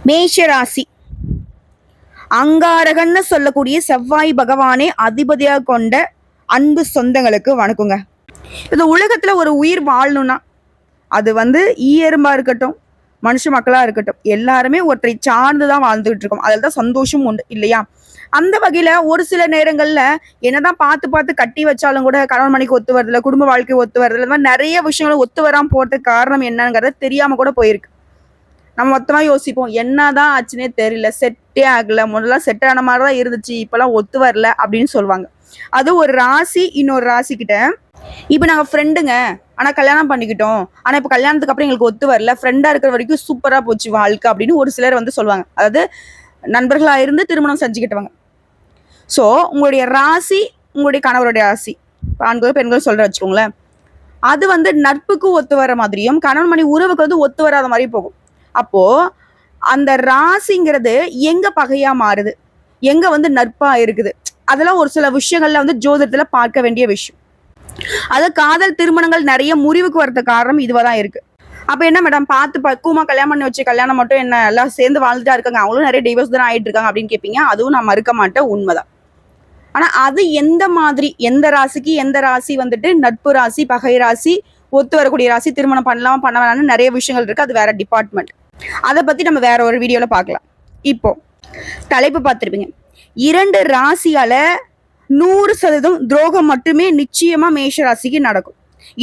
மேஷ ராசி அங்காரகன்னு சொல்லக்கூடிய செவ்வாய் பகவானே அதிபதியாக கொண்ட அன்பு சொந்தங்களுக்கு வணக்கங்க. இந்த உலகத்துல ஒரு உயிர் வாழணும்னா அது ஈயரும்பா இருக்கட்டும், மனுஷ மக்களா இருக்கட்டும், எல்லாருமே ஒற்றை சார்ந்துதான் வாழ்ந்துகிட்டு இருக்கோம். அதில் தான் சந்தோஷம் உண்டு இல்லையா? அந்த வகையில ஒரு சில நேரங்கள்ல என்னதான் பார்த்து பார்த்து கட்டி வச்சாலும் கூட கணவன் மணிக்கு ஒத்து வரதில்ல, குடும்ப வாழ்க்கை ஒத்து வரதில்ல, இந்த மாதிரி நிறைய விஷயங்கள் ஒத்து வராம போறதுக்கு காரணம் என்னங்கிறத தெரியாம கூட போயிருக்கு. நம்ம மொத்தமா யோசிப்போம், என்னதான் ஆச்சுன்னே தெரியல, செட்டே ஆகல, முதல்ல செட் ஆன மாதிரிதான் இருந்துச்சு, இப்பெல்லாம் ஒத்து வரல அப்படின்னு சொல்லுவாங்க. அது ஒரு ராசி இன்னொரு ராசி கிட்ட இப்ப நாங்க ஃப்ரெண்டுங்க, ஆனா கல்யாணம் பண்ணிக்கிட்டோம், ஆனா இப்ப கல்யாணத்துக்கு அப்புறம் எங்களுக்கு ஒத்து வரல, ஃப்ரெண்டா இருக்கிற வரைக்கும் சூப்பரா போச்சு வாழ்க்கை அப்படின்னு ஒரு சிலர் சொல்லுவாங்க. அதாவது நண்பர்களா இருந்து திருமணம் செஞ்சுக்கிட்டவங்க. ஸோ உங்களுடைய ராசி உங்களுடைய கணவருடைய ராசி, ஆண்கள் பெண்கள் சொல்ற வச்சுக்கோங்களேன், அது நட்புக்கு ஒத்து வர மாதிரியும் கணவன் மணி உறவுக்கு ஒத்து வராத மாதிரி போகும். அப்போ அந்த ராசிங்கிறது எங்க பகையா மாறுது, எங்க நட்பா இருக்குது, அதெல்லாம் ஒரு சில விஷயங்கள்ல ஜோதிடத்துல பார்க்க வேண்டிய விஷயம். அது காதல் திருமணங்கள் நிறைய முறிவுக்கு வரது காரணம் இதுவாதான் இருக்கு. அப்ப என்ன மேடம் பார்த்து பக்குவமா கல்யாணம் பண்ணி வச்சு கல்யாணம் மட்டும் என்ன எல்லாம் சேர்ந்து வாழ்ந்துட்டா இருக்காங்க, அவங்களும் நிறைய டிவோர்ஸ் தான் ஆயிட்டு இருக்காங்க அப்படின்னு கேட்பீங்க. அதுவும் நான் மறுக்க மாட்டேன், உண்மைதான். ஆனா அது எந்த மாதிரி, எந்த ராசிக்கு எந்த ராசி நட்பு ராசி, பகை ராசி, ஒத்து வரக்கூடிய ராசி, திருமணம் பண்ணலாம் பண்ண வேணாம்னு நிறைய விஷயங்கள் இருக்கு. அது வேற டிபார்ட்மெண்ட். அதை பத்தி நம்ம வேற ஒரு வீடியோல பார்க்கலாம். இப்போ தலைப்பு பார்த்திருப்பீங்க, 2 ராசியால 100% துரோகம் மட்டுமே நிச்சயமா மேஷ ராசிக்கு நடக்கும்.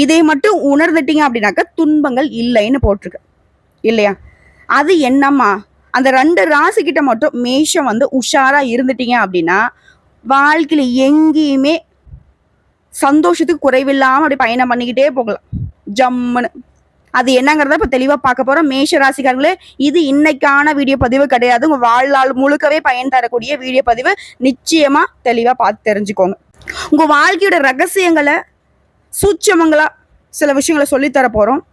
இதை மட்டும் உணர்ந்துட்டீங்க அப்படின்னாக்க துன்பங்கள் இல்லைன்னு போட்டிருக்கு இல்லையா? அது என்னம்மா, அந்த 2 ராசி கிட்ட மட்டும் மேஷம் உஷாரா இருந்துட்டீங்க அப்படின்னா வாழ்க்கையில எங்கேயுமே சந்தோஷத்துக்கு குறைவில்லாம அப்படி பயணம் பண்ணிக்கிட்டே போகலாம் ஜம்முன்னு. அது என்னங்கிறத இப்ப தெளிவா பார்க்க போறோம். மேஷ ராசிக்காரங்களே, இது இன்னைக்கான வீடியோ பதிவு கிடையாது, உங்க வாழ்நாள் முழுக்கவே பயன் தரக்கூடிய வீடியோ பதிவு. நிச்சயமா தெளிவா பார்த்து தெரிஞ்சுக்கோங்க. உங்க வாழ்க்கையோட ரகசியங்களை சூட்சமங்களா சில விஷயங்களை சொல்லித்தர போறோம்.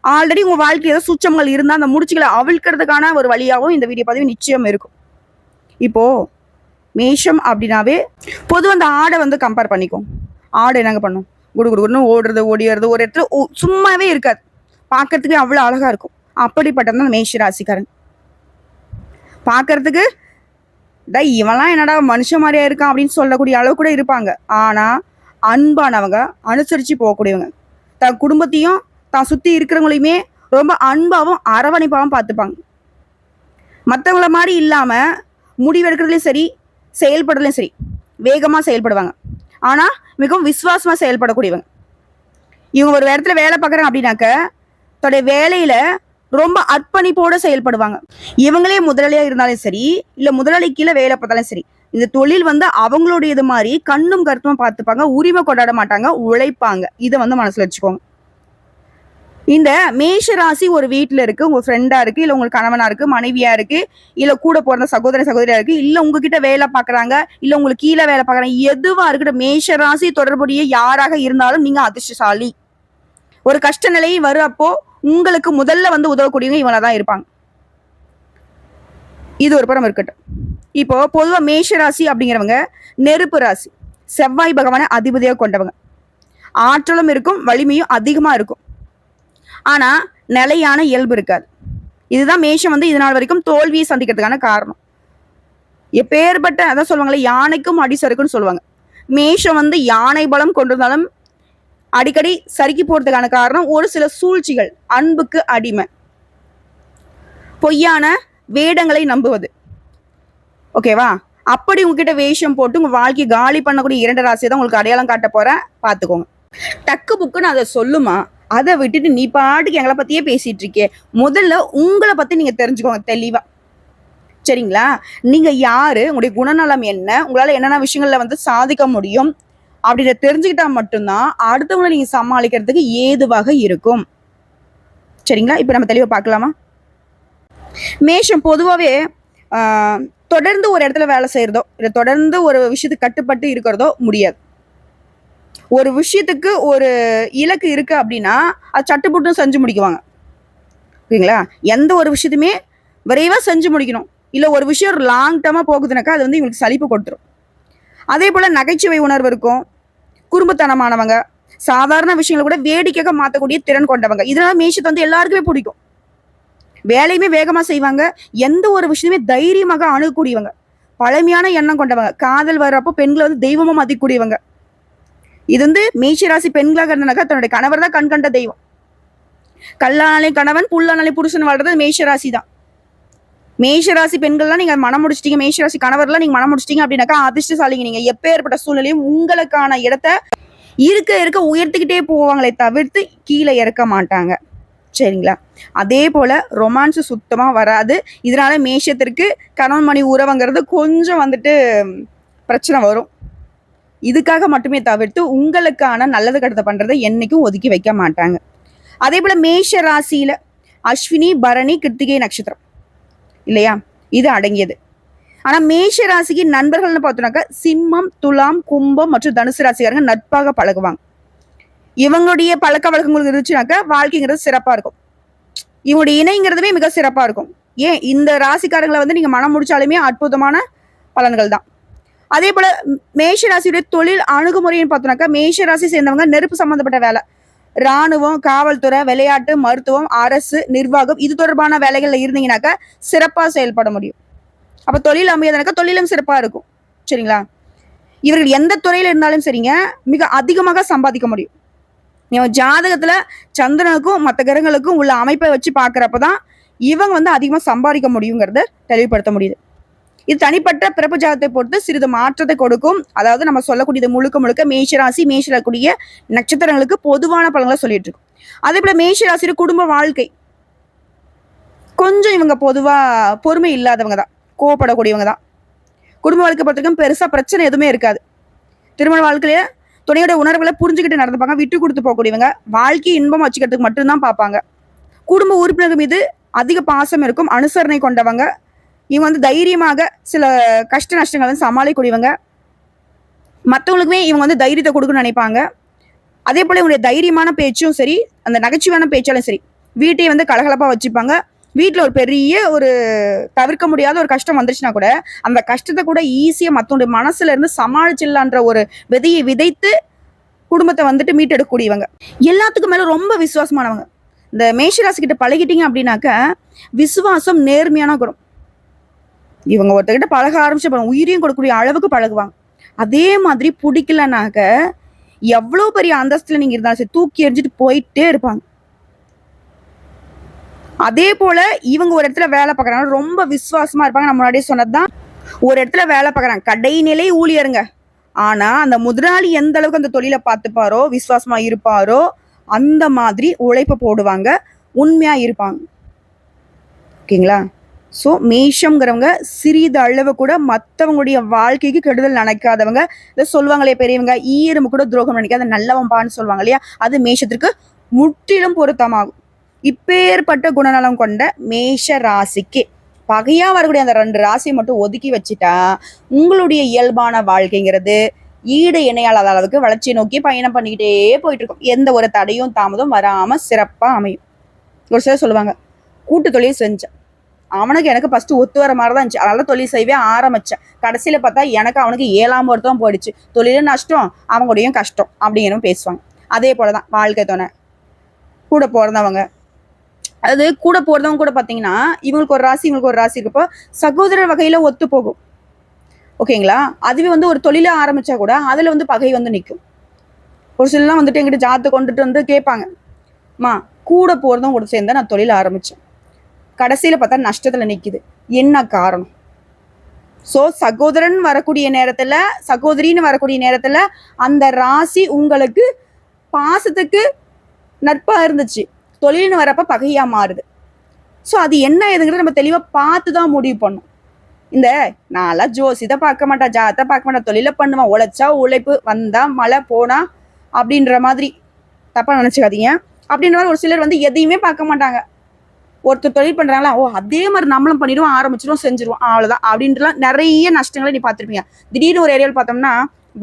ஆல்ரெடி உங்க வாழ்க்கையில சூட்சமங்கள் இருந்தா அந்த முடிச்சுகளை அவிழ்க்கிறதுக்கான ஒரு வழியாகவும் இந்த வீடியோ பதிவு நிச்சயம் இருக்கும். இப்போ மேஷம் அப்படின்னாவே பொதுவாக அந்த ஆடை கம்பேர் பண்ணிக்கும். ஆடு என்னங்க பண்ணும், குடுகுடுன்னு ஓடுறது ஓடிடுறது, ஒரு இடத்துல சும்மாவே இருக்காது, பார்க்கறதுக்கு அவ்வளோ அழகா இருக்கும். அப்படிப்பட்டதான் மேஷ ராசிக்காரன். பார்க்கறதுக்கு இவெல்லாம் என்னடா மனுஷ மாதிரியா இருக்கான் அப்படின்னு சொல்லக்கூடிய அளவு கூட இருப்பாங்க. ஆனா அன்பானவங்க, அனுசரிச்சு போகக்கூடியவங்க, தன் குடும்பத்தையும் தான் சுத்தி இருக்கிறவங்களையுமே ரொம்ப அன்பாவும் அரவணைப்பாவும் பார்த்துப்பாங்க. மற்றவங்கள மாதிரி இல்லாம முடிவெடுக்கிறதுலையும் சரி, செயல்படுறதுலையும் சரி வேகமா செயல்படுவாங்க. ஆனா மிகவும் விசுவாசமா செயல்படக்கூடியவங்க. இவங்க ஒரு இடத்துல வேலை பார்க்குறாங்க அப்படின்னாக்க தன்னுடைய வேலையில ரொம்ப அர்ப்பணிப்போட செயல்படுவாங்க. இவங்களே முதலாளியா இருந்தாலும் சரி, இல்ல முதலாளி கீழே வேலை பார்த்தாலும் சரி, இந்த தொழில் அவங்களுடைய இது மாதிரி கண்ணும் கருத்துமா பார்த்துப்பாங்க, உரிமை கொண்டாட மாட்டாங்க, உழைப்பாங்க. இதை மனசுல வச்சுக்கோங்க. இந்த மேஷ ராசி ஒரு வீட்டுல இருக்கு, உங்க ஃப்ரெண்டா இருக்கு, இல்ல உங்களுக்கு கணவனா இருக்கு, மனைவியா இருக்கு, இல்ல கூட பிறந்த சகோதரியா இருக்கு, இல்ல உங்ககிட்ட வேலை பாக்குறாங்க, இல்ல உங்களுக்கு கீழே வேலை பாக்குறாங்க, எதுவா இருக்கட்டும், மேஷ ராசி தொடர்புடைய யாராக இருந்தாலும் நீங்க அதிர்ஷ்டசாலி. ஒரு கஷ்ட நிலை வரப்போ உங்களுக்கு முதல்ல உதவக்கூடியவங்க இவங்கதான் இருப்பாங்க. இது ஒரு புறம் இருக்கட்டும். இப்போ பொதுவா மேஷ ராசி அப்படிங்கிறவங்க நெருப்பு ராசி, செவ்வாய் பகவான அதிபதியாக கொண்டவங்க. ஆற்றலும் இருக்கும், வலிமையும் அதிகமா இருக்கும். ஆனா நிலையான இயல்பு இருக்காது. இதுதான் மேஷம் இதனால் வரைக்கும் தோல்வியை சந்திக்கிறதுக்கான காரணம். எப்பேற்பட்ட அதான் சொல்லுவாங்களே, யானைக்கும் அடி சறுக்குன்னு சொல்லுவாங்க. மேஷம் யானை பலம் கொண்டிருந்தாலும் அடிக்கடி சறுக்கி போறதுக்கான காரணம் ஒரு சில சூழ்ச்சிகள். அன்புக்கு அடிமை, பொய்யான வேடங்களை நம்புவது. ஓகேவா? அப்படி உங்ககிட்ட வேஷம் போட்டு உங்க வாழ்க்கையை காலி பண்ணக்கூடிய 2 ராசியை தான் உங்களுக்கு அடையாளம் காட்ட போறேன், பாத்துக்கோங்க. டக்கு புக்குன்னு அதை சொல்லுமா, அதை விட்டுட்டு நீ பாட்டுக்கு எங்களை பத்தியே பேசிட்டு இருக்கே. முதல்ல உங்களை பத்தி நீங்க தெரிஞ்சுக்கோங்க தெளிவா, சரிங்களா? நீங்க யாரு, உங்களுடைய குணநலம் என்ன, உங்களால என்னென்ன விஷயங்கள்ல சாதிக்க முடியும் அப்படின்ற தெரிஞ்சுக்கிட்டா மட்டும்தான் அடுத்தவங்களை நீங்க சமாளிக்கிறதுக்கு ஏதுவாக இருக்கும். சரிங்களா? இப்ப நம்ம தெளிவா பார்க்கலாமா? மேஷம் பொதுவாகவே தொடர்ந்து ஒரு இடத்துல வேலை செய்யறதோ, இல்லை தொடர்ந்து ஒரு விஷயத்துக்கு கட்டுப்பட்டு இருக்கிறதோ முடியாது. ஒரு விஷயத்துக்கு ஒரு இலக்கு இருக்கு அப்படின்னா அது சட்டுப்புட்டும் செஞ்சு முடிக்குவாங்க. ஓகேங்களா? எந்த ஒரு விஷயத்தையுமே விரைவா செஞ்சு முடிக்கணும். இல்லை ஒரு விஷயம் ஒரு லாங் டேர்மா போகுதுனாக்கா அது இவங்களுக்கு சலிப்பு கொடுத்துரும். அதே போல நகைச்சுவை உணர்வு இருக்கும், குறும்புத்தனமானவங்க, சாதாரண விஷயங்களை கூட வேடிக்கையாக மாற்றக்கூடிய திறன் கொண்டவங்க. இதனால மேஷத்தை எல்லாருக்குமே பிடிக்கும். வேலையுமே வேகமா செய்வாங்க. எந்த ஒரு விஷயமே தைரியமாக அணுகக்கூடியவங்க. பழமையான எண்ணம் கொண்டவங்க. காதல் வர்றப்போ பெண்களை வந்து தெய்வமா மதிக்கக்கூடியவங்க. இது வந்து மேஷராசி பெண்களாக இருந்தாக்க தன்னுடைய கணவர் தான் கண் கண்ட தெய்வம். கல்லானாலே கணவன், புல்லானாலே புருஷன் வாழ்றது மேஷராசி தான். மேஷராசி பெண்கள்லாம் நீங்க மனம் முடிச்சிட்டீங்க, மேஷராசி கணவர்லாம் நீங்க மனம் முடிச்சிட்டீங்க அப்படின்னாக்கா அதிர்ஷ்டசாலிங்க. நீங்க எப்பேற்பட்ட சூழ்நிலையும் உங்களுக்கான இடத்த இருக்க இருக்க உயர்த்திக்கிட்டே போவாங்களே தவிர்த்து கீழே இறக்க மாட்டாங்க. சரிங்களா? அதே போல ரொமான்ஸ் சுத்தமா வராது. இதனால மேஷத்திற்கு கணவன் மனைவி உறவுங்கிறது கொஞ்சம் வந்துட்டு பிரச்சனை வரும். இதுக்காக மட்டுமே தவிர்த்து உங்களுக்கான நல்லது கெட்டதை பண்றதை என்னைக்கும் ஒதுக்கி வைக்க மாட்டாங்க. அதே போல மேஷ ராசியில அஸ்வினி, பரணி, கிருத்திகை நட்சத்திரம் இல்லையா, இது அடங்கியது. ஆனா மேஷ ராசிக்கு நண்பர்கள்னு பார்த்தோம்னாக்கா சிம்மம், துலாம், கும்பம் மற்றும் தனுசு ராசிக்காரங்க நட்பாக பழகுவாங்க. இவங்களுடைய பழக்க வழக்கங்கள் இருந்துச்சுனாக்கா வாழ்க்கைங்கிறது சிறப்பா இருக்கும். இவங்களுடைய இணைங்கிறதுமே மிக சிறப்பா இருக்கும். ஏன் இந்த ராசிக்காரங்களை வந்து நீங்க மனம் முடிச்சாலுமே அற்புதமான பலன்கள் தான். அதே போல மேஷ ராசியுடைய தொழில் அணுகுமுறைன்னு பார்த்தோம்னாக்கா மேஷ ராசி சேர்ந்தவங்க நெருப்பு சம்பந்தப்பட்ட வேலை, இராணுவம், காவல்துறை, விளையாட்டு, மருத்துவம், அரசு, நிர்வாகம் இது தொடர்பான வேலைகள்ல இருந்தீங்கன்னாக்கா சிறப்பா செயல்பட முடியும். அப்ப தொழில் அமையதுனாக்கா தொழிலும் சிறப்பா இருக்கும். சரிங்களா? இவர்கள் எந்த துறையில இருந்தாலும் சரிங்க, மிக அதிகமாக சம்பாதிக்க முடியும். ஜாதகத்துல சந்திரனுக்கும் மற்ற கிரகங்களுக்கும் உள்ள அமைப்பை வச்சு பாக்குறப்பதான் இவங்க வந்து அதிகமா சம்பாதிக்க முடியுங்கிறத தெளிவுபடுத்த முடியுது. இது தனிப்பட்ட பிறப்பு ஜாதகத்தை பொறுத்து சிறிது மாற்றத்தை கொடுக்கும். அதாவது நம்ம சொல்லக்கூடியது முழுக்க முழுக்க மேஷராசி மேஷக்கூடிய நட்சத்திரங்களுக்கு பொதுவான பலன்களை சொல்லிட்டு இருக்கோம். அதே போல மேஷராசியோட குடும்ப வாழ்க்கை கொஞ்சம் இவங்க பொதுவா பொறுமை இல்லாதவங்க தான், கோவப்படக்கூடியவங்க தான். குடும்ப வாழ்க்கை பொறுத்தவரைக்கும் பெருசா பிரச்சனை எதுவுமே இருக்காது. திருமண வாழ்க்கையில துணையோட உணர்வுகளை புரிஞ்சுக்கிட்டு நடந்துப்பாங்க, விட்டு கொடுத்து போகக்கூடியவங்க. வாழ்க்கை இன்பம் வச்சுக்கிறதுக்கு மட்டும்தான் பார்ப்பாங்க. குடும்ப உறுப்பினர்கள் மீது அதிக பாசம் இருக்கும், அனுசரணை கொண்டவங்க. இவங்க வந்து தைரியமாக சில கஷ்ட நஷ்டங்களை வந்து சமாளிக்கக்கூடியவங்க. மற்றவங்களுக்குமே இவங்க வந்து தைரியத்தை கொடுக்கணும்னு நினைப்பாங்க. அதே போல இவங்களுடைய தைரியமான பேச்சும் சரி, அந்த நகைச்சுவையான பேச்சாலும் சரி, வீட்டையை வந்து கலகலப்பா வச்சுப்பாங்க. வீட்டில் ஒரு பெரிய ஒரு தவிர்க்க முடியாத ஒரு கஷ்டம் வந்துருச்சுன்னா கூட அந்த கஷ்டத்தை கூட ஈஸியாக மற்றவங்களுடைய மனசுல இருந்து சமாளிச்சிடலான்ற ஒரு விதையை விதைத்து குடும்பத்தை வந்துட்டு மீட்டெடுக்கக்கூடியவங்க. எல்லாத்துக்கும் மேல ரொம்ப விசுவாசமானவங்க. இந்த மேஷராசி கிட்ட பழகிட்டீங்க அப்படின்னாக்க விசுவாசம், நேர்மையான குணம். இவங்க ஒருத்தர்கிட்ட பழக ஆரம்பிச்ச உயிரையும் கொடுக்கக்கூடிய அளவுக்கு பழகுவாங்க. அதே மாதிரி பிடிக்கலனாக்க எவ்வளவு பெரிய அந்தஸ்துல நீங்க இருந்தாலும் சரி தூக்கி எறிஞ்சிட்டு போயிட்டே இருப்பாங்க. அதே போல இவங்க ஒரு இடத்துல வேலை பார்க்கறாங்க, ரொம்ப விசுவாசமா இருப்பாங்க. நான் முன்னாடியே சொன்னதுதான், ஒரு இடத்துல வேலை பார்க்கறாங்க, கடைநிலை ஊழியருங்க. ஆனா அந்த முதலாளி எந்த அளவுக்கு அந்த தொழிலை பார்த்துப்பாரோ, விசுவாசமா இருப்பாரோ அந்த மாதிரி உழைப்பு போடுவாங்க, உண்மையா இருப்பாங்க. ஓகேங்களா? ஸோ மேஷம்ங்கிறவங்க சிறிது அளவு கூட மற்றவங்களுடைய வாழ்க்கைக்கு கெடுதல் நினைக்காதவங்க. இதை சொல்லுவாங்களே பெரியவங்க, ஈரமு கூட துரோகம் நினைக்காத நல்லவன்பான்னு சொல்லுவாங்க இல்லையா, அது மேஷத்திற்கு முற்றிலும் பொருத்தமாகும். இப்பேற்பட்ட குணநலம் கொண்ட மேஷ ராசிக்கு பகையா வரக்கூடிய அந்த 2 ராசியை மட்டும் ஒதுக்கி வச்சுட்டா உங்களுடைய இயல்பான வாழ்க்கைங்கிறது ஈடு இணையாளாத அளவுக்கு வளர்ச்சியை நோக்கி பயணம் பண்ணிக்கிட்டே போயிட்டு இருக்கும். எந்த ஒரு தடையும் தாமதம் வராம சிறப்பா அமையும். ஒரு சிலர் சொல்லுவாங்க, கூட்டு தொழில் செஞ்சேன், அவனுக்கு எனக்கு ஃபர்ஸ்ட் ஒத்து வர மாதிரி தான் இருந்துச்சு, அதனால தொழில் செய்வே ஆரம்பிச்சேன், கடைசியில பார்த்தா எனக்கு அவனுக்கு 7ஆம் வருத்தம் போயிடுச்சு, தொழிலும் நஷ்டம் அவங்களுடையும் கஷ்டம் அப்படிங்கிறவங்க பேசுவாங்க. அதே போலதான் வாழ்க்கை துணை, கூட பிறந்தவங்க, அது கூட போறதவங்க கூட பாத்தீங்கன்னா இவங்களுக்கு ஒரு ராசி இவங்களுக்கு ஒரு ராசி இருக்கப்போ சகோதரர் வகையில ஒத்து போகும். ஓகேங்களா? அதுவே வந்து ஒரு தொழில ஆரம்பிச்சா கூட அதுல வந்து பகை வந்து நிற்கும். ஒரு சிலலாம் வந்துட்டு எங்கிட்ட ஜாதத்தை கொண்டுட்டு வந்து கேட்பாங்க, மா கூட போறதும் கூட சேர்ந்தா நான் தொழில் ஆரம்பிச்சேன், கடைசியில பார்த்தா நஷ்டத்துல நிக்குது, என்ன காரணம்? சோ சகோதரன் வரக்கூடிய நேரத்துல, சகோதரின்னு வரக்கூடிய நேரத்துல அந்த ராசி உங்களுக்கு பாசத்துக்கு நட்பா இருந்துச்சு, தொழில்னு வரப்ப பகையா மாறுது. ஸோ அது என்ன ஏதுங்கிறத நம்ம தெளிவா பார்த்து தான் முடிவு பண்ணும். இந்த நான்லாம் ஜோசியத்தை பார்க்க மாட்டேன், ஜாதத்தை பார்க்க மாட்டேன், தொழில பண்ணுவேன், உழைச்சா உழைப்பு, வந்தா மழை, போனா அப்படின்ற மாதிரி தப்பா நினைச்சுக்காதீங்க. அப்படின்ற மாதிரி ஒரு சிலர் வந்து எதையுமே பார்க்க மாட்டாங்க. ஒருத்தர் தொழில் பண்றாங்களா, ஓ அதே மாதிரி நம்மளும் பண்ணிடுவோம், ஆரம்பிச்சிடுவோம், செஞ்சிருவோம், அவ்வளவுதான் அப்படின்றலாம் நிறைய நஷ்டங்களை நீ பார்த்துருப்பீங்க. திடீர்னு ஒரு ஏரியாவில் பார்த்தோம்னா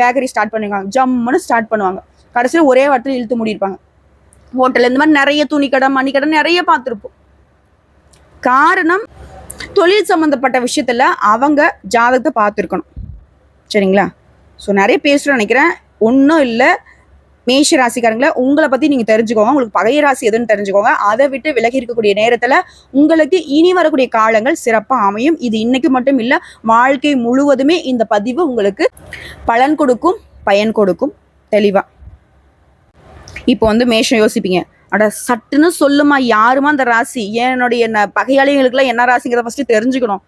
பேக்கரி ஸ்டார்ட் பண்ணுவாங்க, ஜம்முன்னு ஸ்டார்ட் பண்ணுவாங்க, கடைசியில் ஒரே வாரத்தில் இழுத்து மூடிருப்பாங்க. ஹோட்டல் இந்த மாதிரி நிறைய துணிக்கடை, மணிக்கடை நிறைய பார்த்துருப்போம். காரணம் தொழில் சம்பந்தப்பட்ட விஷயத்துல அவங்க ஜாதகத்தை பார்த்துருக்கணும். சரிங்களா? ஸோ நிறைய பேசுகிறேன் நினைக்கிறேன். ஒன்றும் இல்லை, மேஷ ராசிக்காரங்கள உங்களை பத்தி நீங்க தெரிஞ்சுக்கோங்க. உங்களுக்கு பகை ராசி எதுன்னு தெரிஞ்சுக்கோங்க. அதை விட்டு விலகி இருக்கக்கூடிய நேரத்துல உங்களுக்கு இனி வரக்கூடிய காலங்கள் சிறப்பா அமையும். இது இன்னைக்கு மட்டும் இல்ல, வாழ்க்கை முழுவதுமே இந்த பதிவு உங்களுக்கு பலன் கொடுக்கும், பயன் கொடுக்கும். தெளிவா இப்போ மேஷம் யோசிப்பீங்க, அட சட்டுன்னு சொல்லுமா, யாருமா அந்த ராசி, என்னுடைய பகையாளிகளுக்குலாம் என்ன ராசிங்கிறத ஃபர்ஸ்ட் தெரிஞ்சுக்கணும்,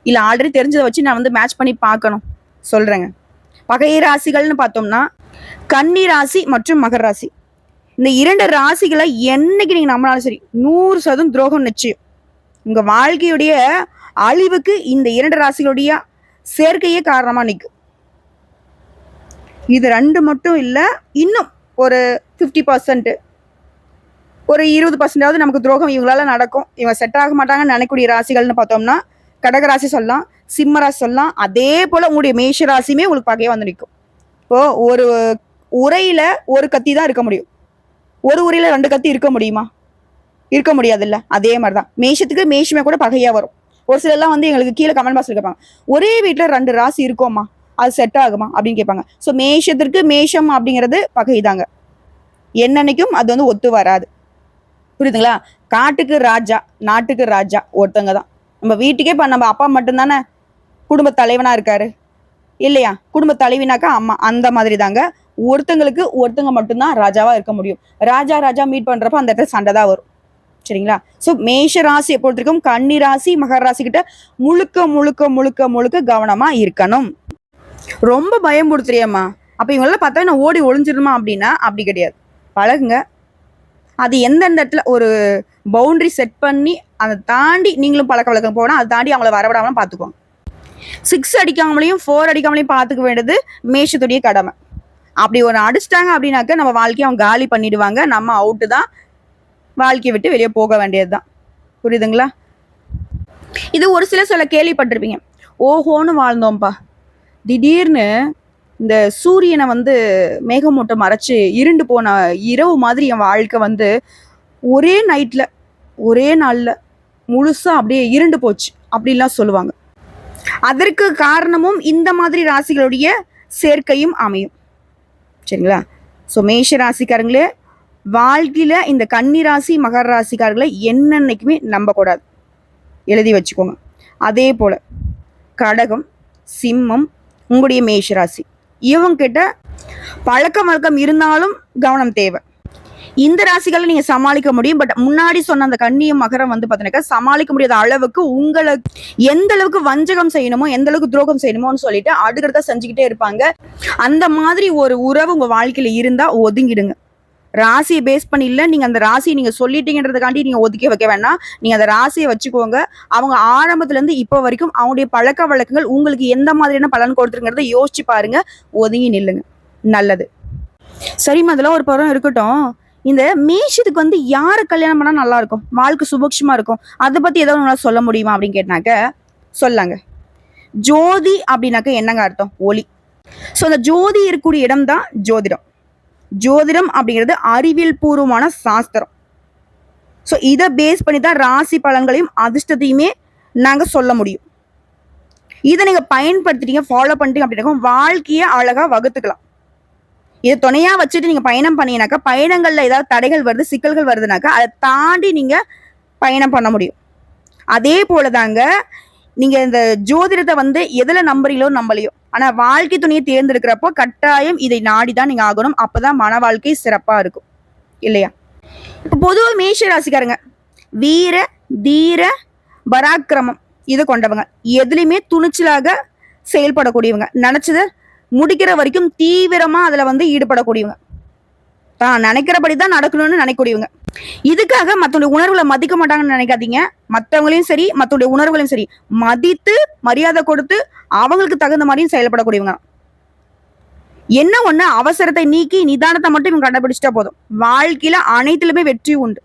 இல்ல ஆல்ரெடி தெரிஞ்சதை வச்சு நான் மேட்ச் பண்ணி பார்க்கணும். சொல்றேங்க. பகை ராசிகள்னு பார்த்தோம்னா கன்னி ராசி மற்றும் மகர ராசி. இந்த 2 ராசிகளை என்னைக்கு நீங்க நம்பினாலும் சரி 100% துரோகம் நிச்சயம். உங்க வாழ்க்கையுடைய அழிவுக்கு இந்த 2 ராசிகளுடைய சேர்க்கையே காரணமா நிற்கும். இது 2 மட்டும் இல்ல, இன்னும் ஒரு 50%, ஒரு 20% நமக்கு துரோகம் இவங்களால நடக்கும். இவங்க செட் ஆக மாட்டாங்கன்னு நினைக்கக்கூடிய ராசிகள்னு பார்த்தோம்னா கடகராசி சொல்லலாம், சிம்ம ராசி சொல்லலாம். அதே போல உங்களுடைய மேஷ ராசியுமே உங்களுக்கு பகையா நிற்கும். இப்போ ஒரு உரையில ஒரு கத்தி தான் இருக்க முடியும், ஒரு உரையில 2 கத்தி இருக்க முடியுமா? இருக்க முடியாது இல்ல. அதே மாதிரிதான் மேஷத்துக்கு மேஷமே கூட பகையா வரும். ஒரு சிலர்லாம் எங்களுக்கு கீழே கமெண்ட் பாக்ஸ்ல கேட்பாங்க, ஒரே வீட்டுல 2 ராசி இருக்கோமா, அது செட் ஆகுமா அப்படின்னு கேட்பாங்க. ஸோ மேஷத்திற்கு மேஷம் அப்படிங்கிறது பகைதாங்க. என்னன்னைக்கும் அது ஒத்து வராது. புரியுதுங்களா? காட்டுக்கு ராஜா நாட்டுக்கு ராஜா ஒருத்தங்க தான். நம்ம வீட்டுக்கே நம்ம அப்பா மட்டும்தானே குடும்ப தலைவனா இருக்காரு இல்லையா? குடும்ப தலைவினாக்கா அம்மா. அந்த மாதிரி தாங்க ஒருத்தங்களுக்கு ஒருத்தங்க மட்டும்தான் ராஜாவா இருக்க முடியும். ராஜா மீட் பண்றப்ப அந்த இடத்துல சண்டை தான் வரும். சரிங்களா? ஸோ மேஷ ராசியை பொறுத்திருக்கும் கன்னி ராசி மகர ராசி கிட்ட முழுக்க முழுக்க முழுக்க முழுக்க கவனமா இருக்கணும். ரொம்ப பயம்படுத்துறியம்மா, அப்ப இவங்களெல்லாம் பார்த்தா நான் ஓடி ஒளிஞ்சிருமா அப்படின்னா அப்படி கிடையாது. பழகுங்க. அது எந்தெந்த இடத்துல ஒரு பவுண்டரி செட் பண்ணி அதை தாண்டி நீங்களும் பழக்க வழக்கம் போனா அதை தாண்டி அவங்கள வரவிடாமலும் பார்த்துக்கோங்க. 6 அடிக்காமலையும் 4 அடிக்காமலையும் பார்த்துக்க வேண்டியது மேஷத்துடைய கடமை. அப்படி ஒரு அடிச்சிட்டாங்க அப்படின்னாக்க நம்ம வாழ்க்கையை அவங்க காலி பண்ணிடுவாங்க. நம்ம அவுட்டு தான், வாழ்க்கையை விட்டு வெளியே போக வேண்டியதுதான். புரியுதுங்களா? இது ஒரு சில கேள்விப்பட்டிருப்பீங்க, ஓஹோன்னு வாழ்ந்தோம்ப்பா, திடீர்னு இந்த சூரியனை மேகமூட்டம் மறைச்சு இருண்டு போன இரவு மாதிரி என் வாழ்க்கை ஒரே நைட்ல ஒரே நாள்ல முழுசா அப்படியே இருண்டு போச்சு அப்படின்லாம் சொல்லுவாங்க. அதற்கு காரணமும் இந்த மாதிரி ராசிகளுடைய சேர்க்கையும் அமையும். சரிங்களா? ஸோ மேஷ ராசிக்காரங்களே, வாழ்க்கையில இந்த கன்னி ராசி மகர ராசிக்காரர்களை என்னன்னைக்குமே நம்பக்கூடாது, எழுதி வச்சுக்கோங்க. அதே போல கடகம் சிம்மம் உங்களுடைய மேஷ ராசி, இவங்க கிட்ட பழக்கம் வழக்கம் இருந்தாலும் கவனம் தேவை. இந்த ராசிகளை நீங்க சமாளிக்க முடியும். பட் முன்னாடி சொன்ன அந்த கன்னியும் மகரம் பார்த்தீங்கன்னா சமாளிக்க முடியாத அளவுக்கு உங்களுக்கு எந்த அளவுக்கு வஞ்சகம் செய்யணுமோ எந்த அளவுக்கு துரோகம் செய்யணுமோன்னு சொல்லிட்டு அடுக்கிறத செஞ்சுக்கிட்டே இருப்பாங்க. அந்த மாதிரி ஒரு உறவு உங்க வாழ்க்கையில இருந்தா ஒதுங்கிடுங்க. ராசியை பேஸ் பண்ணி இல்லை, நீங்க அந்த ராசியை நீங்க சொல்லிட்டீங்கன்றதுக்காண்டி நீங்க ஒதுக்கி வைக்க வேணாம். நீங்க அந்த ராசியை வச்சுக்கோங்க. அவங்க ஆரம்பத்துல இருந்து இப்போ வரைக்கும் அவங்களுடைய பழக்க வழக்கங்கள் உங்களுக்கு எந்த மாதிரியான பலன் கொடுத்துருங்கிறத யோசிச்சு பாருங்க. ஒதுங்கி நில்லுங்க. நல்லது. சரிம்மா, அதெல்லாம் ஒரு புறம் இருக்கட்டும். இந்த மேஷத்துக்கு யாரை கல்யாணம் பண்ணா நல்லா இருக்கும், வாழ்க்கை சுபக்ஷமா இருக்கும், அதை பத்தி ஏதாவது உங்களால சொல்ல முடியுமா அப்படின்னு கேட்டாக்க சொல்லாங்க. ஜோதி அப்படின்னாக்க என்னங்க அர்த்தம்? ஒளி. ஸோ அந்த ஜோதி இருக்கக்கூடிய இடம் தான் ஜோதிடம். ஜோதிடம் அப்படிங்கிறது அறிவியல் பூர்வமான சாஸ்திரம். ஸோ இதை பேஸ் பண்ணி தான் ராசி பலன்களையும் அதிர்ஷ்டத்தையுமே நாங்கள் சொல்ல முடியும். இதை நீங்க பயன்படுத்திட்டீங்க, ஃபாலோ பண்ணிட்டீங்க அப்படின்னா வாழ்க்கையை அழகா வகுத்துக்கலாம். இதை துணையா வச்சுட்டு நீங்க பயணம் பண்ணீங்கன்னாக்கா பயணங்கள்ல ஏதாவது தடைகள் வருது, சிக்கல்கள் வருதுனாக்கா அதை தாண்டி நீங்க பயணம் பண்ண முடியும். அதே போலதாங்க நீங்க இந்த ஜோதிடத்தை எதுல நம்புறீங்களோ நம்பலையோ, ஆனா வாழ்க்கை துணையை தேர்ந்தெடுக்கிறப்போ கட்டாயம் இதை நாடிதான் நீங்க ஆகணும். அப்பதான் மன வாழ்க்கை சிறப்பா இருக்கும் இல்லையா? இப்ப பொதுவாக மேஷ ராசிக்காரங்க வீர தீர பராக்கிரமம் இது கொண்டவங்க, எதுலையுமே துணிச்சலாக செயல்படக்கூடியவங்க, நினைச்சதை முடிக்கிற வரைக்கும் தீவிரமா அதுல ஈடுபடக்கூடியவங்க, தான் நினைக்கிறபடிதான் நடக்கணும்னு நினைக்கக்கூடியவங்க. இதுக்காக மற்றவங்களுடைய உணர்வுகளை மதிக்க மாட்டாங்கன்னு நினைக்காதீங்க. மற்றவங்களையும் சரி மற்றவங்களுடைய உணர்வுகளையும் சரி மதித்து மரியாதை கொடுத்து அவங்களுக்கு தகுந்த மாதிரியும் செயல்படக்கூடியவங்க. என்ன ஒண்ணு, அவசரத்தை நீக்கி நிதானத்தை மட்டும் இவங்க கண்டுபிடிச்சிட்டா போதும், வாழ்க்கையில அனைத்திலுமே வெற்றி உண்டு.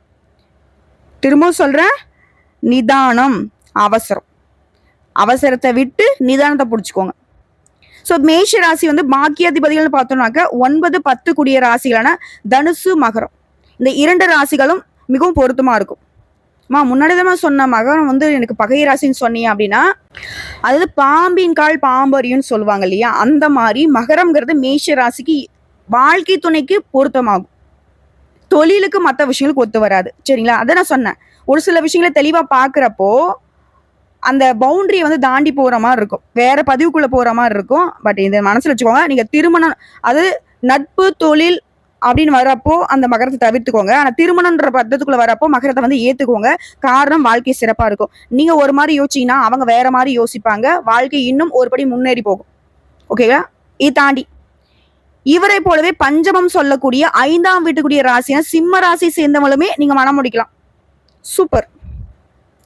திரும்பவும் சொல்றேன், நிதானம் அவசரம், அவசரத்தை விட்டு நிதானத்தை பிடிச்சுக்கோங்க. ஸோ மேஷ ராசி பாக்கியாதிபதிகள்னு பார்த்தோம்னாக்க 9, 10 கூடிய ராசிகளான தனுசு மகரம், இந்த 2 ராசிகளும் மிகவும் பொருத்தமா இருக்கும். முன்னாடிதான் சொன்ன மகரம் எனக்கு பகை ராசின்னு சொன்னீங்க அப்படின்னா, அதாவது பாம்பின் கால் பாம்பறியும்னு சொல்லுவாங்க இல்லையா, அந்த மாதிரி மகரம்ங்கிறது மேஷ ராசிக்கு வாழ்க்கை துணைக்கு பொருத்தமாகும். தொழிலுக்கு மற்ற விஷயங்களுக்கு ஒத்து வராது. சரிங்களா? அதை நான் சொன்னேன். ஒரு சில விஷயங்களை தெளிவா பாக்குறப்போ அந்த பவுண்டரியை வந்து தாண்டி போற மாதிரி இருக்கும், வேற பதிவுக்குள்ள போற மாதிரி இருக்கும். பட் இதை மனசுல வச்சுக்கோங்க. நீங்க திருமணம், அது நட்பு தொழில் அப்படின்னு வரப்போ அந்த மகரத்தை தவிர்த்துக்கோங்க. ஆனா திருமணம்ன்ற பத்தத்துக்குள்ள வரப்போ மகரத்தை வந்து ஏத்துக்கோங்க. காரணம் வாழ்க்கை சிறப்பா இருக்கும். நீங்க ஒரு மாதிரி யோசிச்சீங்கன்னா அவங்க வேற மாதிரி யோசிப்பாங்க. வாழ்க்கை இன்னும் ஒருபடி முன்னேறி போகும். ஓகேவா? இதை தாண்டி இவரை போலவே பஞ்சமம் சொல்லக்கூடிய 5ஆம் வீட்டுக்குரிய ராசினா சிம்ம ராசி சேர்ந்தவங்களுமே நீங்க மனம் முடிக்கலாம். சூப்பர்.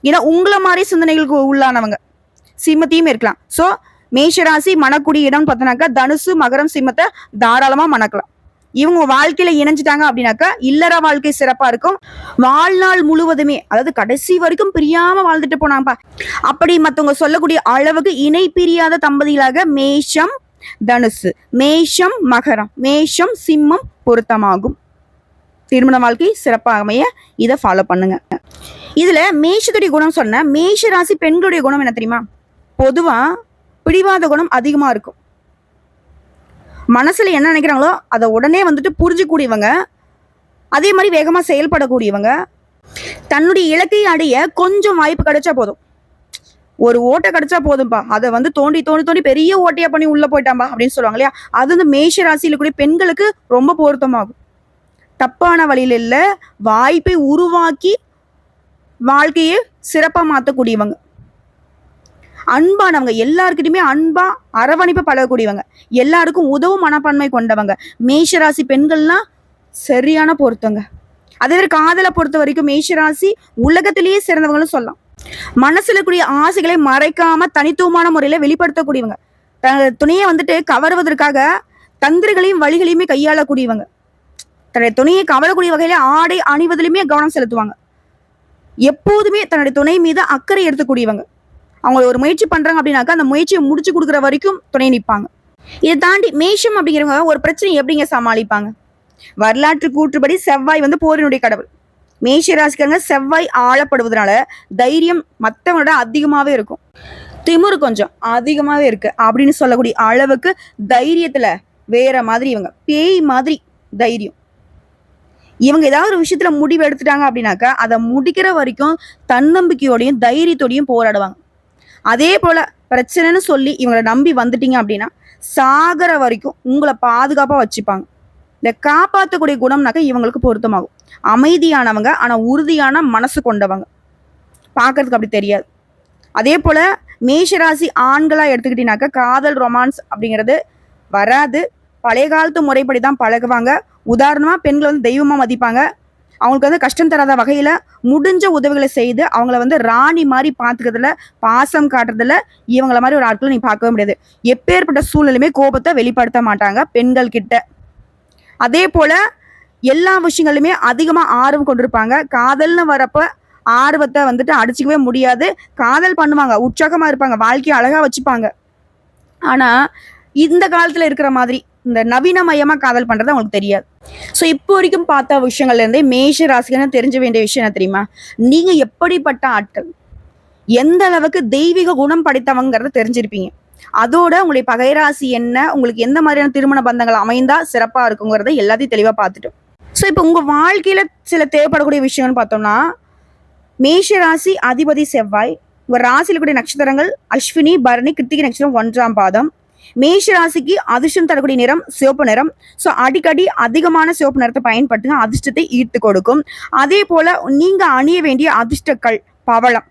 ஏன்னா உங்களை மாதிரி சிந்தனைகளுக்கு உள்ளானவங்க சிம்மத்தையும் இருக்கலாம். ஸோ மேஷராசி மணக்கூடிய இடம் பார்த்தோன்னாக்கா தனுசு மகரம் சிம்மத்தை தாராளமா மணக்கலாம். இவங்க வாழ்க்கையில இணைஞ்சிட்டாங்க அப்படின்னாக்கா இல்லற வாழ்க்கை சிறப்பா இருக்கும். வாழ்நாள் முழுவதுமே, அதாவது கடைசி வரைக்கும் பிரியாம வாழ்ந்துட்டு போனாப்பா அப்படி மற்றவங்க சொல்லக்கூடிய அளவுக்கு இணை பிரியாத தம்பதிகளாக மேஷம் தனுசு, மேஷம் மகரம், மேஷம் சிம்மம் பொருத்தமாகும். திருமண வாழ்க்கை சிறப்பாக அமைய இதை ஃபாலோ பண்ணுங்க. இதுல மேஷத்துடைய குணம் சொன்ன, மேஷ ராசி பெண்களுடைய குணம் என்ன தெரியுமா? பொதுவா பிடிவாத குணம் அதிகமா இருக்கும். மனசுல என்ன நினைக்கிறாங்களோ அதை உடனே வந்துட்டு புரிஞ்சுக்கூடியவங்க, அதே மாதிரி வேகமா செயல்படக்கூடியவங்க. தன்னுடைய இலக்கை அடைய கொஞ்சம் வாய்ப்பு கிடைச்சா போதும், ஒரு ஓட்டை கிடைச்சா போதும்பா, அதை வந்து தோண்டி தோண்டி தோண்டி பெரிய ஓட்டையா பண்ணி உள்ள போயிட்டாம்பா அப்படின்னு சொல்லுவாங்க இல்லையா? அது வந்து மேஷ ராசியில கூடிய பெண்களுக்கு ரொம்ப பொருத்தமாகும். தப்பான வழியில இல்ல, வாய்ப்பை உருவாக்கி வாழ்க்கையை சிறப்பா மாற்றக்கூடியவங்க, அன்பானவங்க, எல்லாருக்கிட்டையுமே அன்பா அரவணைப்பு பழகக்கூடியவங்க, எல்லாருக்கும் உதவும் மனப்பான்மை கொண்டவங்க மேஷராசி பெண்கள்லாம் சரியான பொருத்தங்க. அதே மாதிரி காதலை பொறுத்த வரைக்கும் மேஷராசி உலகத்திலேயே சிறந்தவங்களும் சொல்லலாம். மனசுல கூடிய ஆசைகளை மறைக்காம தனித்துவமான முறையில வெளிப்படுத்தக்கூடியவங்க, தன்னுடைய துணையை வந்துட்டு கவருவதற்காக தந்திரங்களையும் வழிகளையுமே கையாளக்கூடியவங்க, தன்னுடைய துணையை கவரக்கூடிய வகையில ஆடை அணிவதிலுமே கவனம் செலுத்துவாங்க. எப்போதுமே தன்னுடைய துணை மீது அக்கறை எடுத்துக்கூடியவங்க. அவங்க ஒரு முயற்சி பண்றாங்க அப்படின்னாக்கா அந்த முயற்சியை முடிச்சு கொடுக்குற வரைக்கும் துணை நிற்பாங்க. இதை தாண்டி மேஷம் அப்படிங்கிறவங்க ஒரு பிரச்சனை எப்படிங்க சமாளிப்பாங்க? வரலாற்று கூற்றுப்படி செவ்வாய் வந்து போரினுடைய கடவுள். மேஷ ராசிக்காரங்க செவ்வாய் ஆளப்படுவதனால தைரியம் மற்றவங்களோட அதிகமாவே இருக்கும். திமிரு கொஞ்சம் அதிகமாவே இருக்கு அப்படின்னு சொல்லக்கூடிய அளவுக்கு தைரியத்துல வேற மாதிரி, இவங்க பேய் மாதிரி தைரியம். இவங்க ஏதாவது ஒரு விஷயத்துல முடிவு எடுத்துட்டாங்க அப்படின்னாக்கா அதை முடிக்கிற வரைக்கும் தன்னம்பிக்கையோடையும் தைரியத்தோடையும் போராடுவாங்க. அதே போல பிரச்சனைன்னு சொல்லி இவங்களை நம்பி வந்துட்டீங்க அப்படின்னா சாகர வரைக்கும் உங்களை பாதுகாப்பா வச்சுப்பாங்க. இந்த காப்பாற்றக்கூடிய குணம்னாக்க இவங்களுக்கு பொருத்தமாகும். அமைதியானவங்க, ஆனா உறுதியான மனசு கொண்டவங்க, பார்க்கறதுக்கு அப்படி தெரியாது. அதே போல மேஷராசி ஆண்களா எடுத்துக்கிட்டீங்கன்னாக்கா காதல் ரொமான்ஸ் அப்படிங்கிறது வராது. பழைய காலத்து முறைப்படி தான் பழகுவாங்க. உதாரணமா பெண்களை வந்து தெய்வமா மதிப்பாங்க. அவங்களுக்கு வந்து கஷ்டம் தராத வகையில முடிஞ்ச உதவிகளை செய்து அவங்கள வந்து ராணி மாதிரி பார்த்துக்கிறதுல, பாசம் காட்டுறதுல இவங்கள மாதிரி ஒரு ஆட்களை நீ பார்க்கவே முடியாது. எப்பேற்பட்ட சூழ்நிலையுமே கோபத்தை வெளிப்படுத்த மாட்டாங்க பெண்கள் கிட்ட. அதே போல எல்லா விஷயங்களுமே அதிகமா ஆர்வம் கொண்டிருப்பாங்க. காதல்னு வரப்ப ஆர்வத்தை வந்துட்டு அடிச்சுக்கவே முடியாது. காதல் பண்ணுவாங்க, உற்சாகமா இருப்பாங்க, வாழ்க்கையை அழகா வச்சுப்பாங்க. ஆனா இந்த காலத்துல இருக்கிற மாதிரி இந்த நவீனமயமா காதல் பண்றது அவங்களுக்கு தெரியாது. ஸோ இப்போ வரைக்கும் பார்த்த விஷயங்கள்ல இருந்தே மேஷ ராசிக்கு தெரிஞ்ச வேண்டிய விஷயம் என்ன தெரியுமா? நீங்க எப்படிப்பட்ட ஆட்கள், எந்த அளவுக்கு தெய்வீக குணம் படைத்தவங்கிறத தெரிஞ்சிருப்பீங்க. அதோட உங்களுடைய பகைராசி என்ன, உங்களுக்கு எந்த மாதிரியான திருமண பந்தங்கள் அமைந்தா சிறப்பா இருக்குங்கிறத எல்லாத்தையும் தெளிவா பார்த்துட்டோம். ஸோ இப்போ உங்க வாழ்க்கையில சில தேவைப்படக்கூடிய விஷயம்னு பார்த்தோம்னா, மேஷ ராசி அதிபதி செவ்வாய், உங்க ராசியில கூடிய நட்சத்திரங்கள் அஸ்வினி பரணி கிருத்திகை நட்சத்திரம் 1ஆம் பாதம். மேஷ ராசிக்கு அதிர்ஷ்டம் தரக்கூடிய நிறம் சிவப்பு நிறம். ஸோ அடிக்கடி அதிகமான சிவப்பு நிறத்தை பயன்படுத்துங்க, அதிர்ஷ்டத்தை ஈர்த்து கொடுக்கும். அதே போல நீங்க அணிய வேண்டிய அதிர்ஷ்டக்கள் பவளம்.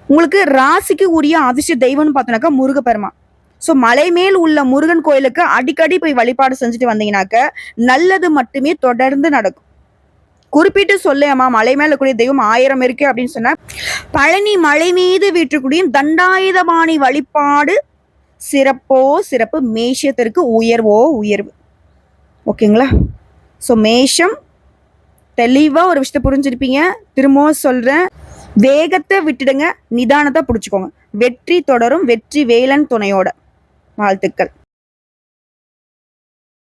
உங்களுக்கு ராசிக்கு உரிய அதிர்ஷ்ட தெய்வம்னு பார்த்தோன்னாக்கா முருகப்பெருமான். ஸோ மலை மேல் உள்ள முருகன் கோயிலுக்கு அடிக்கடி போய் வழிபாடு செஞ்சுட்டு வந்தீங்கன்னாக்க நல்லது மட்டுமே தொடர்ந்து நடக்கும். குறிப்பிட்டு சொல்லேம்மா மலை மேல கூடிய தெய்வம் 1000 இருக்கு அப்படின்னு சொன்னா, பழனி மலை மீது வீற்றக்கூடிய தண்டாயுதபாணி வழிபாடு சிறப்போ சிறப்பு, மேஷத்திற்கு உயர்வோ உயர்வு. ஓகேங்களா? ஸோ மேஷம் தெளிவா ஒரு விஷயத்தை புரிஞ்சிருப்பீங்க. திரும்பவும் சொல்றேன், வேகத்தை விட்டுடுங்க, நிதானத்தை பிடிச்சுக்கோங்க. வெற்றி தொடரும், வெற்றி வேலன் துணையோட. வாழ்த்துக்கள்.